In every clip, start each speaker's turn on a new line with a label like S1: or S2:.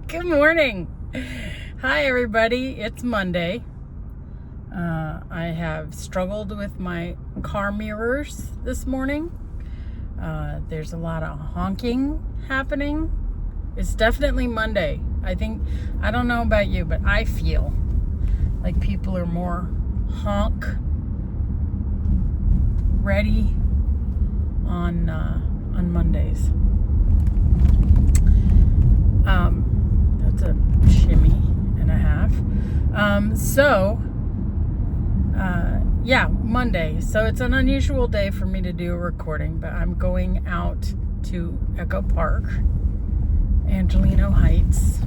S1: Good morning. Hi, everybody. It's Monday. I have struggled with my car mirrors this morning. There's a lot of honking happening. It's definitely Monday. I don't know about you, but I feel like people are more honk ready on Mondays. That's a shimmy and a half. Monday. So it's an unusual day for me to do a recording, but I'm going out to Echo Park, Angelino Heights,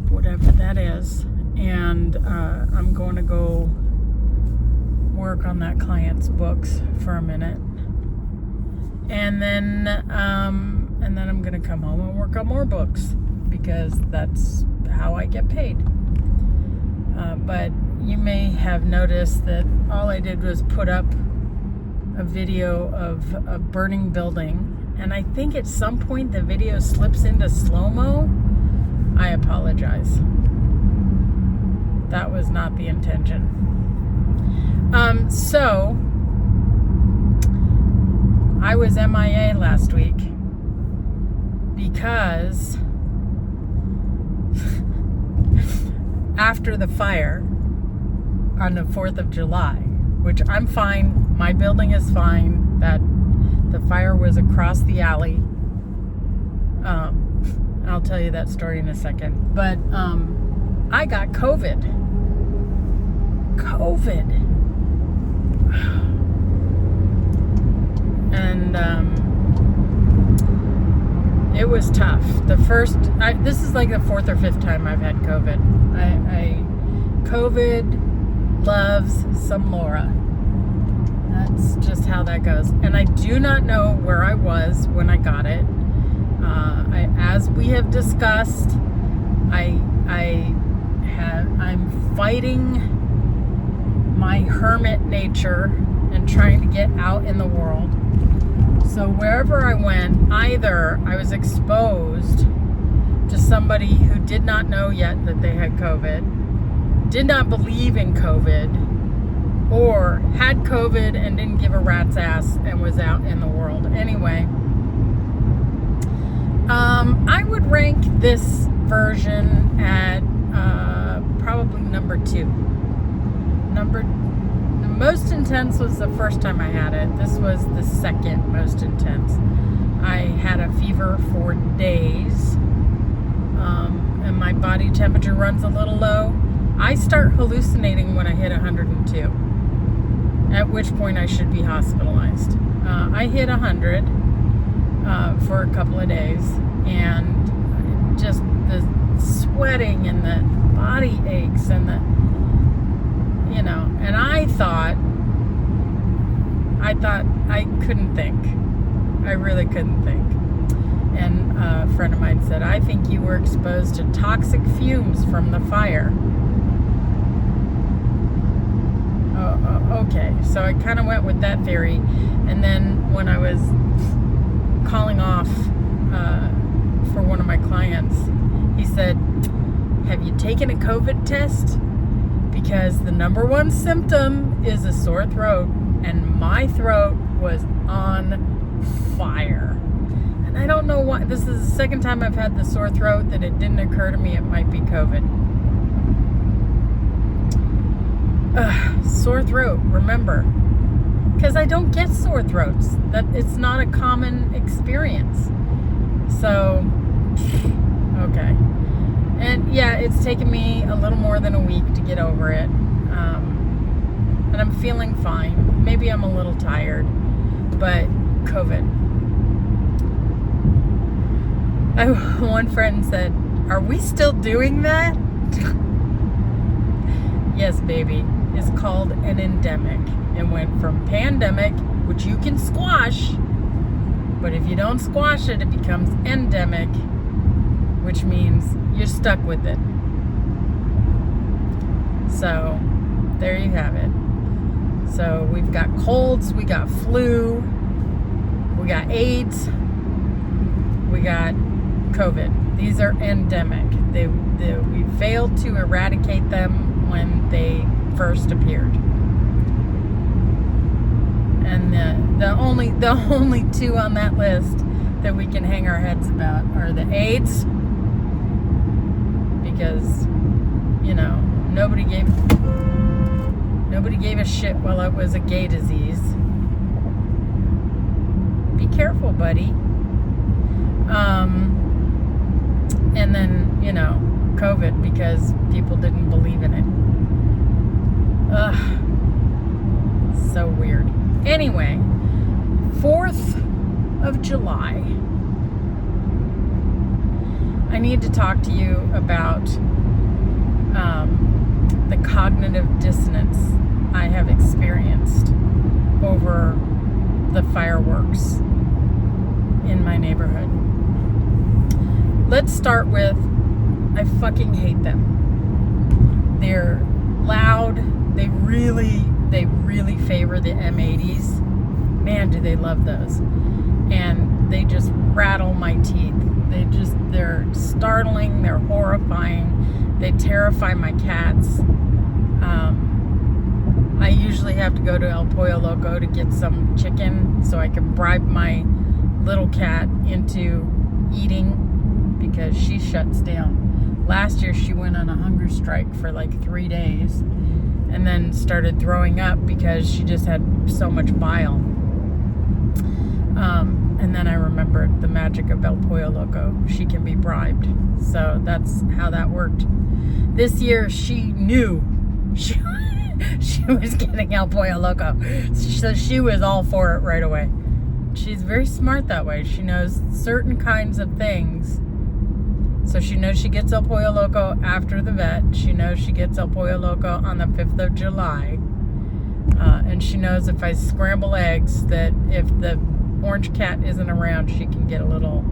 S1: whatever that is, and I'm going to go work on that client's books for a minute, and then I'm going to come home and work on more books because that's how I get paid. But you may have noticed that all I did was put up a video of a burning building, and I think at some point the video slips into slow-mo. I apologize. That was not the intention. So I was MIA last week because after the fire on the 4th of July, which I'm fine, my building is fine, that the fire was across the alley. I'll tell you that story in a second. But I got COVID. And it was tough. This is like the 4th or 5th time I've had COVID. COVID loves some Laura. That's just how that goes. And I do not know where I was when I got it. As we have discussed, I'm fighting my hermit nature and trying to get out in the world. So wherever I went, either I was exposed to somebody who did not know yet that they had COVID, did not believe in COVID, or had COVID and didn't give a rat's ass and was out in the world. Anyway, I would rank this version at probably number 2. The most intense was the first time I had it. This was the second most intense. I had a fever for days, and my body temperature runs a little low. I start hallucinating when I hit 102, at which point I should be hospitalized. I hit 100 for a couple of days, and just the sweating and the body aches and and I thought I couldn't think. I really couldn't think. And a friend of mine said, I think you were exposed to toxic fumes from the fire. Okay, so I kind of went with that theory. And then when I was calling off for one of my clients, he said, have you taken a COVID test? Because the number one symptom is a sore throat, and my throat was on fire. And I don't know why. This is the second time I've had the sore throat that it didn't occur to me it might be COVID. Sore throat, remember. Because I don't get sore throats. It's not a common experience. So, okay. And yeah, it's taken me a little more than a week to get over it. And I'm feeling fine. Maybe I'm a little tired, but COVID. One friend said, are we still doing that? Yes, baby. It's called an endemic. It went from pandemic, which you can squash, but if you don't squash it, it becomes endemic, which means you're stuck with it. So, there you have it. So, we've got colds, we got flu, we got AIDS, we got COVID. These are endemic. We failed to eradicate them when they first appeared. And the only two on that list that we can hang our heads about are the AIDS, because nobody gave a shit while it was a gay disease. Be careful, buddy. And then COVID, because people didn't believe in it. Ugh, so weird. Anyway, 4th of July. I need to talk to you about the cognitive dissonance I have experienced over the fireworks in my neighborhood. Let's start with, I fucking hate them. They're loud. They really favor the M80s. Man, do they love those. And they just rattle my teeth. They're startling. They're horrifying. They terrify my cats. I usually have to go to El Pollo Loco to get some chicken so I can bribe my little cat into eating, because she shuts down. Last year she went on a hunger strike for like 3 days and then started throwing up because she just had so much bile. And then I remembered the magic of El Pollo Loco. She can be bribed. So that's how that worked. This year she knew she was getting El Pollo Loco. So she was all for it right away. She's very smart that way. She knows certain kinds of things. So she knows she gets El Pollo Loco after the vet. She knows she gets El Pollo Loco on the 5th of July. And she knows if I scramble eggs, that if the orange cat isn't around, she can get a little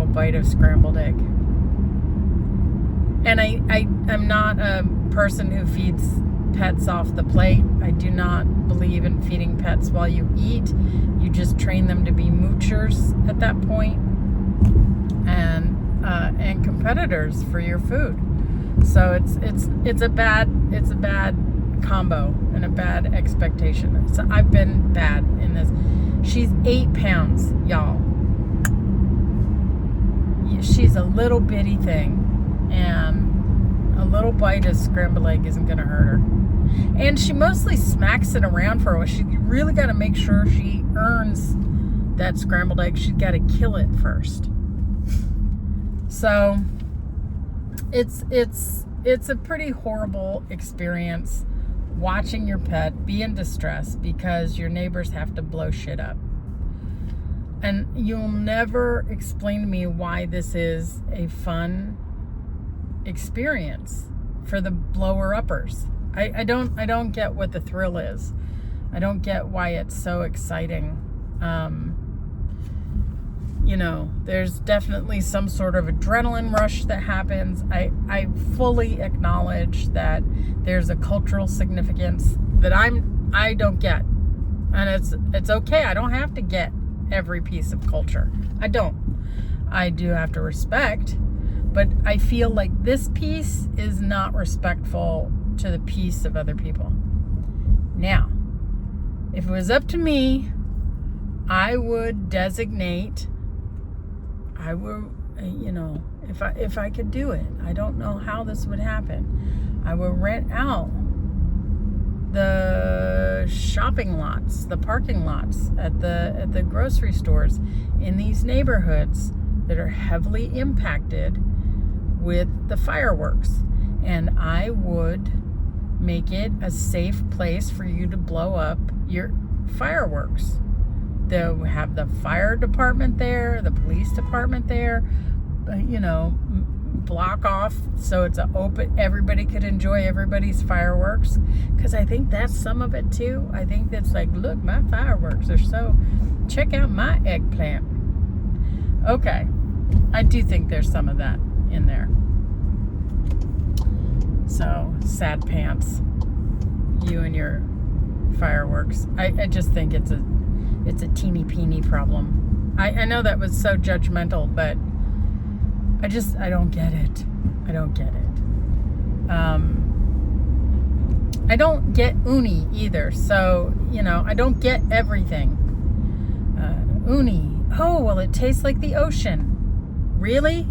S1: bite of scrambled egg. And I'm not a person who feeds pets off the plate. I do not believe in feeding pets while you eat. You just train them to be moochers at that point, and competitors for your food. So it's a bad combo and a bad expectation. So I've been bad in this. She's 8 pounds, y'all. She's a little bitty thing, and a little bite of scrambled egg isn't going to hurt her. And she mostly smacks it around for a while. She really got to make sure she earns that scrambled egg. She's got to kill it first. So it's a pretty horrible experience watching your pet be in distress because your neighbors have to blow shit up. And you'll never explain to me why this is a fun experience for the blower-uppers. I don't get what the thrill is. I don't get why it's so exciting. There's definitely some sort of adrenaline rush that happens. I fully acknowledge that there's a cultural significance that I don't get. And it's okay. I don't have to get every piece of culture. I don't. I do have to respect, but I feel like this piece is not respectful to the peace of other people. Now, if it was up to me, I would designate, if I could do it, I don't know how this would happen. I would rent out the shopping lots, the parking lots at the grocery stores in these neighborhoods that are heavily impacted with the fireworks. And I would make it a safe place for you to blow up your fireworks. They'll have the fire department there, the police department there, block off so it's open, everybody could enjoy everybody's fireworks, because I think that's some of it too. I think that's like, look, my fireworks are so, check out my eggplant. Okay, I do think there's some of that in there. So, sad pants, you and your fireworks. I just think it's a teeny-peeny problem. I know that was so judgmental, but I don't get it. I don't get it. I don't get uni either. So, I don't get everything. Uni. Oh, well, it tastes like the ocean. Really?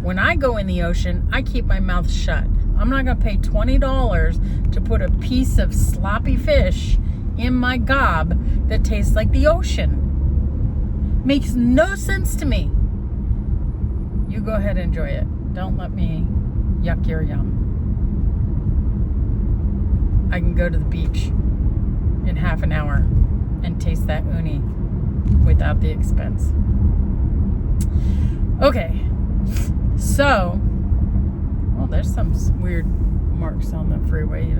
S1: When I go in the ocean, I keep my mouth shut. I'm not going to pay $20 to put a piece of sloppy fish in my gob that tastes like the ocean. Makes no sense to me. You go ahead and enjoy it. Don't let me yuck your yum. I can go to the beach in half an hour and taste that uni without the expense. Okay, so, well, there's some weird marks on the freeway,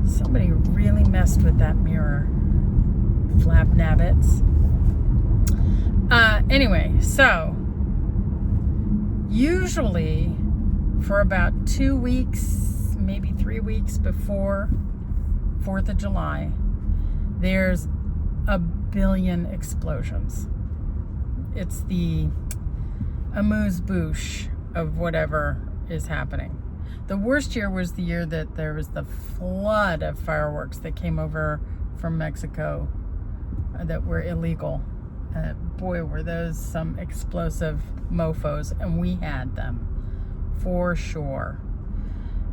S1: Somebody really messed with that mirror. Flab nabbits. Anyway, so, usually for about 2 weeks, maybe 3 weeks before 4th of July, there's a billion explosions. It's the amuse-bouche of whatever is happening. The worst year was the year that there was the flood of fireworks that came over from Mexico that were illegal. Boy, were those some explosive mofos, and we had them for sure.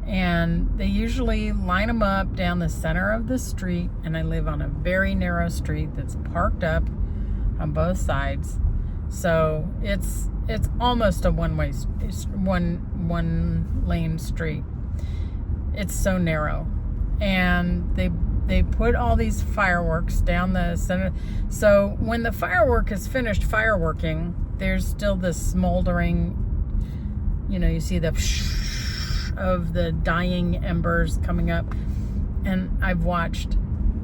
S1: And they usually line them up down the center of the street, and I live on a very narrow street that's parked up on both sides. So it's almost a one lane street. It's so narrow, and they put all these fireworks down the center. So when the firework is finished fireworking, there's still this smoldering. You see the of the dying embers coming up, and I've watched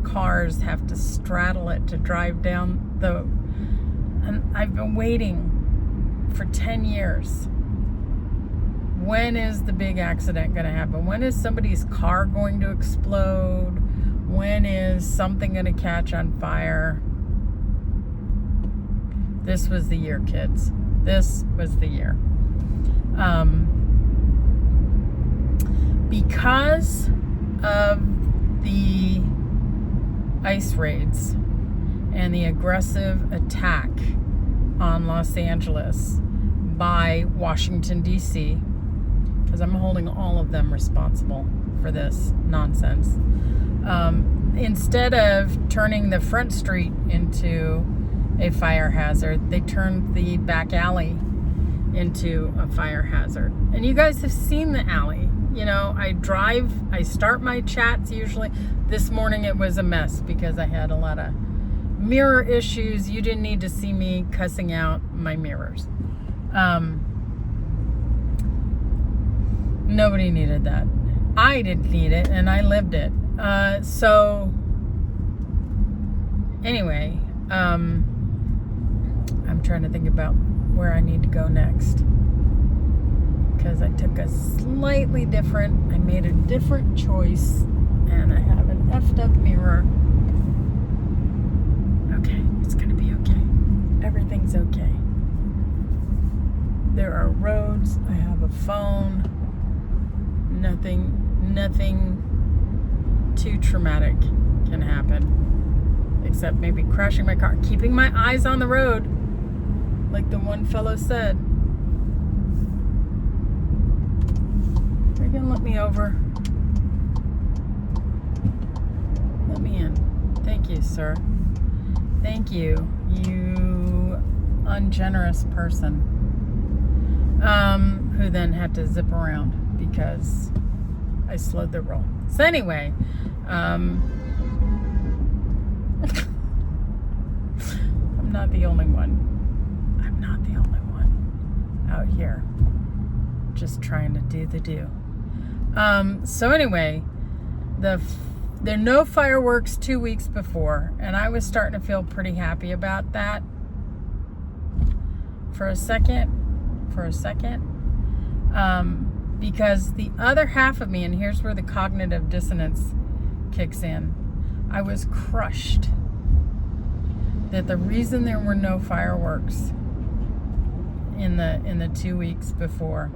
S1: cars have to straddle it to drive down and I've been waiting for 10 years. When is the big accident going to happen? When is somebody's car going to explode? When is something going to catch on fire? This was the year, kids. This was the year. Because of the ice raids and the aggressive attack on Los Angeles by Washington, D.C., because I'm holding all of them responsible for this nonsense. Instead of turning the front street into a fire hazard, they turned the back alley into a fire hazard. And you guys have seen the alley. I start my chats usually. This morning it was a mess because I had a lot of mirror issues. You didn't need to see me cussing out my mirrors. Nobody needed that. I didn't need it, and I lived it. So anyway, I'm trying to think about where I need to go next, because I took I made a different choice, and I have an effed up mirror. Okay, it's gonna be okay. Everything's okay. There are roads. I have a phone. Nothing too traumatic can happen, except maybe crashing my car. Keeping my eyes on the road, like the one fellow said. They're gonna let me over. Let me in. Thank you, sir. Thank you, you ungenerous person. Who then had to zip around because I slowed the roll. So anyway, I'm not the only one. I'm not the only one out here just trying to do the do. So anyway, there are no fireworks 2 weeks before, and I was starting to feel pretty happy about that for a second, because the other half of me, and here's where the cognitive dissonance kicks in, I was crushed that the reason there were no fireworks in the 2 weeks before.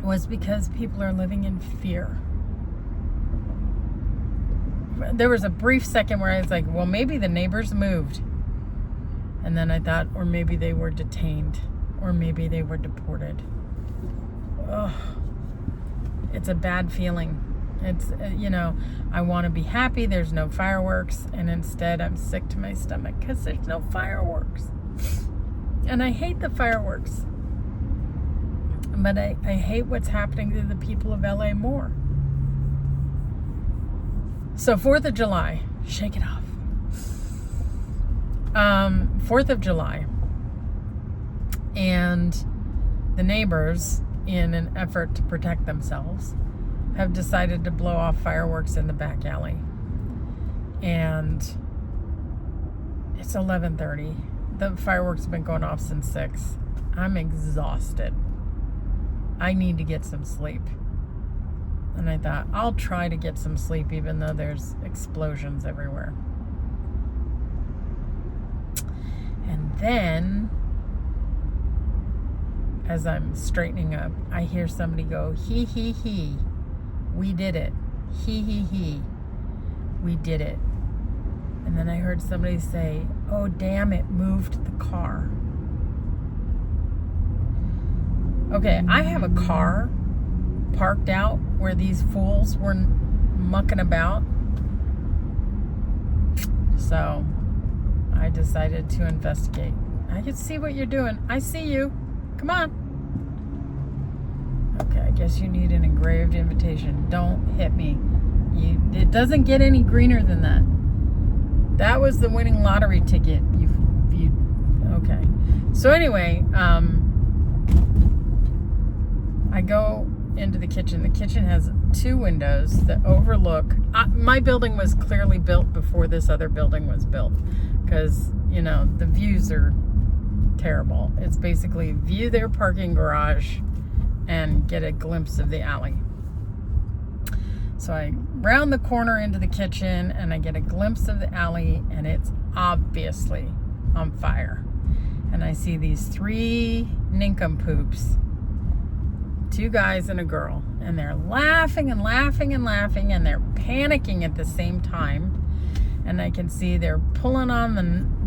S1: Was because people are living in fear. There was a brief second where I was like, well, maybe the neighbors moved. And then I thought, or maybe they were detained, or maybe they were deported. Ugh. It's a bad feeling. It's, I want to be happy. There's no fireworks. And instead, I'm sick to my stomach because there's no fireworks. And I hate the fireworks. But I hate what's happening to the people of LA more. So 4th of July, shake it off. 4th of July. And the neighbors, in an effort to protect themselves, have decided to blow off fireworks in the back alley. And it's 11:30. The fireworks have been going off since 6. I'm exhausted. I need to get some sleep. And I thought, I'll try to get some sleep even though there's explosions everywhere. And then, as I'm straightening up, I hear somebody go, he, we did it. He, we did it. And then I heard somebody say, oh, damn, it moved the car. Okay, I have a car parked out where these fools were mucking about. So I decided to investigate. I can see what you're doing. I see you. Come on. Okay, I guess you need an engraved invitation. Don't hit me. It doesn't get any greener than that. That was the winning lottery ticket. Okay. So anyway, I go into the kitchen. The kitchen has 2 windows that overlook. My building was clearly built before this other building was built because, the views are terrible. It's basically view their parking garage and get a glimpse of the alley. So I round the corner into the kitchen and I get a glimpse of the alley, and it's obviously on fire. And I see these 3 nincompoops, 2 guys and a girl, and they're laughing and laughing and laughing, and they're panicking at the same time. And I can see they're pulling on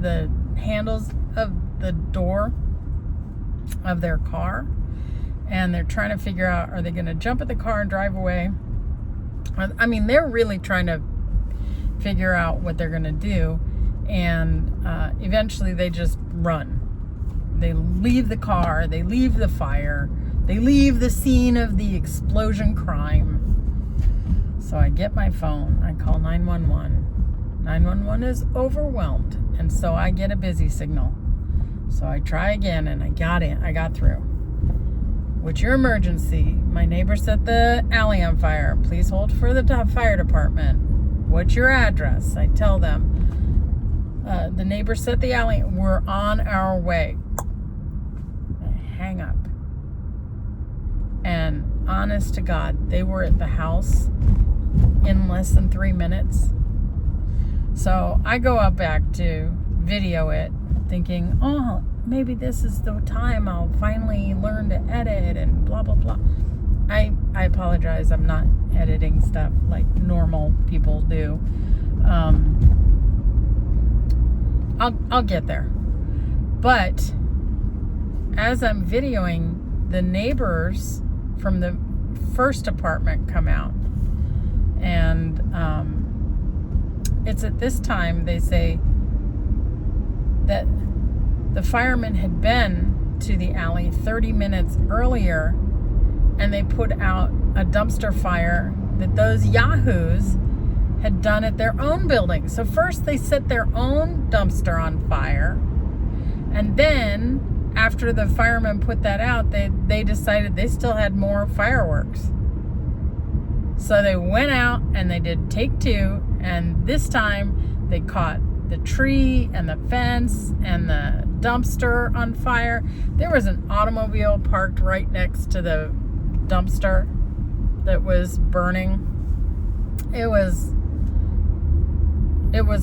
S1: the handles of the door of their car, and they're trying to figure out, are they going to jump at the car and drive away? I mean, they're really trying to figure out what they're going to do, and eventually they just run. They leave the car, they leave the fire, they leave the scene of the explosion crime. So I get my phone, I call 911. 911 is overwhelmed, and so I get a busy signal. So I try again, and I got through. What's your emergency? My neighbor set the alley on fire. Please hold for the fire department. What's your address? I tell them. The neighbor set the alley. We're on our way. I hang up. And honest to God, they were at the house in less than 3 minutes. So I go up back to video it, thinking, oh, maybe this is the time I'll finally learn to edit and blah, blah, blah. I apologize. I'm not editing stuff like normal people do. I'll get there. But as I'm videoing, the neighbors from the first apartment come out. And it's at this time they say that the firemen had been to the alley 30 minutes earlier, and they put out a dumpster fire that those yahoos had done at their own building. So first they set their own dumpster on fire, and then after the firemen put that out, they decided they still had more fireworks. So they went out and they did take 2, and this time they caught the tree and the fence and the dumpster on fire. There was an automobile parked right next to the dumpster that was burning. It was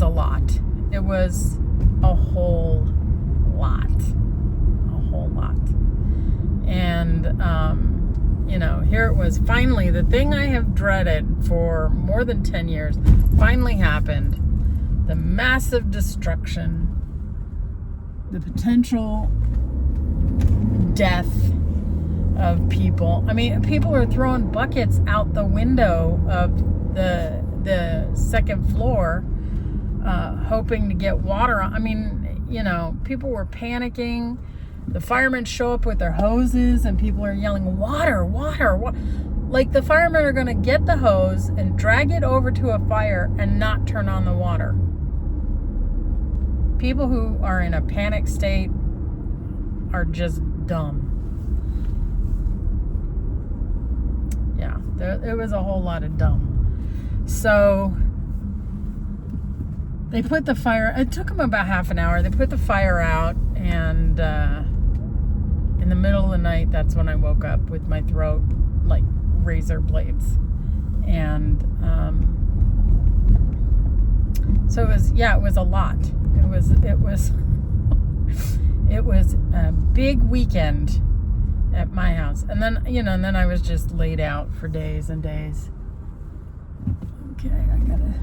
S1: a lot. It was a whole lot. And, here it was. Finally, the thing I have dreaded for more than 10 years finally happened. The massive destruction, the potential death of people. I mean, people are throwing buckets out the window of the second floor, hoping to get water. I mean, people were panicking. The firemen show up with their hoses and people are yelling, water, water, what? Like the firemen are going to get the hose and drag it over to a fire and not turn on the water. People who are in a panic state are just dumb. Yeah, it was a whole lot of dumb. So they put the fire, it took them about half an hour. They put the fire out, and in the middle of the night, that's when I woke up with my throat like razor blades. And so it was a lot. It was a big weekend at my house. And then, and then I was just laid out for days and days. Okay, I gotta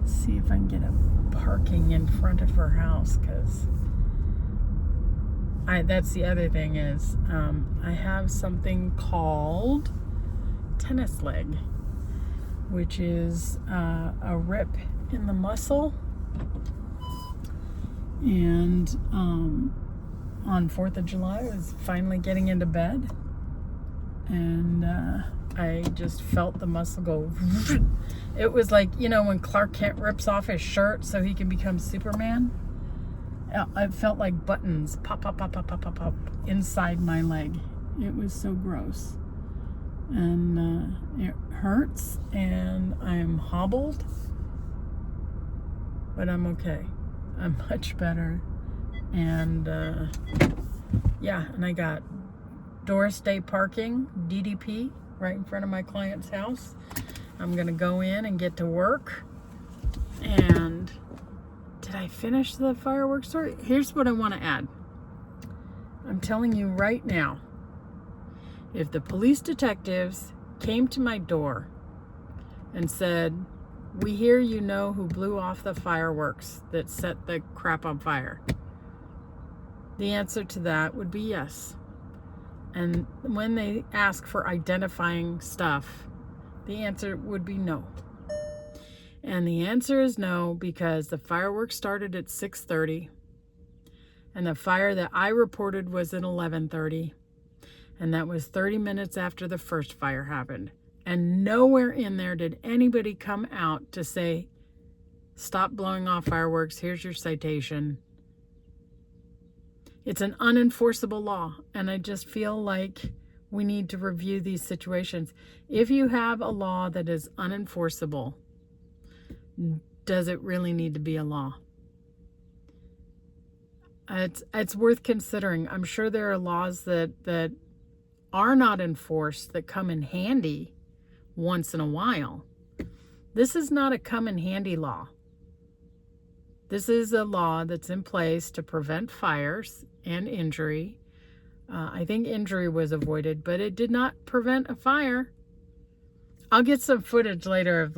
S1: see if I can get a parking in front of her house, because that's the other thing is I have something called tennis leg, which is a rip in the muscle. And on 4th of July, I was finally getting into bed, and I just felt the muscle go. It was like, when Clark Kent rips off his shirt so he can become Superman. I felt like buttons pop, pop, pop, pop, pop, pop, pop inside my leg. It was so gross. And it hurts, and I'm hobbled, but I'm okay. I'm much better. And and I got Doris Day parking, DDP, right in front of my client's house. I'm gonna go in and get to work. And did I finish the fireworks story? Here's what I want to add. I'm telling you right now, if the police detectives came to my door and said, "We hear you know who blew off the fireworks that set the crap on fire," the answer to that would be yes. And when they ask for identifying stuff, the answer would be no. And the answer is no, because the fireworks started at 6:30, and the fire that I reported was at 11:30, and that was 30 minutes after the first fire happened. And nowhere in there did anybody come out to say, "Stop blowing off fireworks, here's your citation." It's an unenforceable law, and I just feel like we need to review these situations. If you have a law that is unenforceable, does it really need to be a law? It's worth considering. I'm sure there are laws that are not enforced that come in handy once in a while. This is not a come in handy law. This is a law that's in place to prevent fires and injury. I think injury was avoided, but it did not prevent a fire. I'll get some footage later of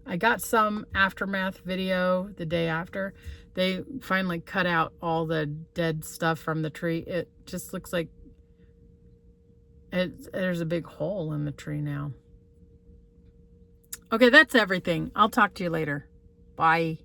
S1: I got some aftermath video the day after. They finally cut out all the dead stuff from the tree. It just looks like there's a big hole in the tree now. Okay, that's everything. I'll talk to you later. Bye.